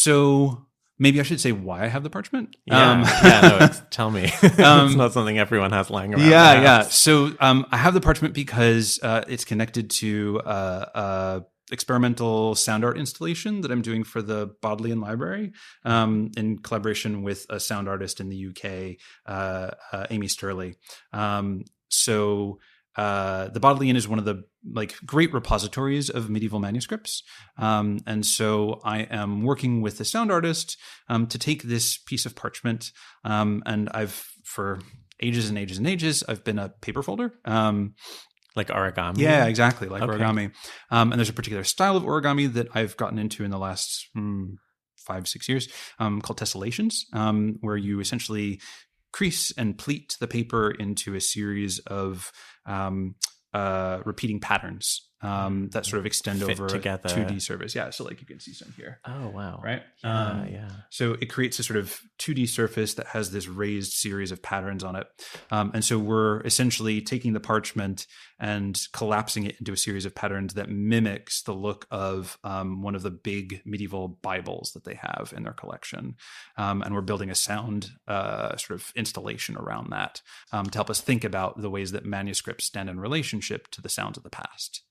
So maybe I should say why I have the parchment. Tell me. It's not something everyone has lying around. Yeah. So I have the parchment because it's connected to experimental sound art installation that I'm doing for the Bodleian Library in collaboration with a sound artist in the UK, Amy Sturley. So the Bodleian is one of the great repositories of medieval manuscripts. And so I am working with the sound artist to take this piece of parchment. And I've, for ages and ages and ages, I've been a paper folder. Like origami? Yeah, exactly. Like origami. And there's a particular style of origami that I've gotten into in the last 5-6 years called tessellations, where you essentially crease and pleat the paper into a series of repeating patterns that sort of extend over together. 2D surface. Yeah, so you can see some here. Oh, wow. Right? Yeah. So it creates a sort of 2D surface that has this raised series of patterns on it. And so we're essentially taking the parchment and collapsing it into a series of patterns that mimics the look of one of the big medieval Bibles that they have in their collection. And we're building a sound sort of installation around that to help us think about the ways that manuscripts stand in relationship to the sounds of the past.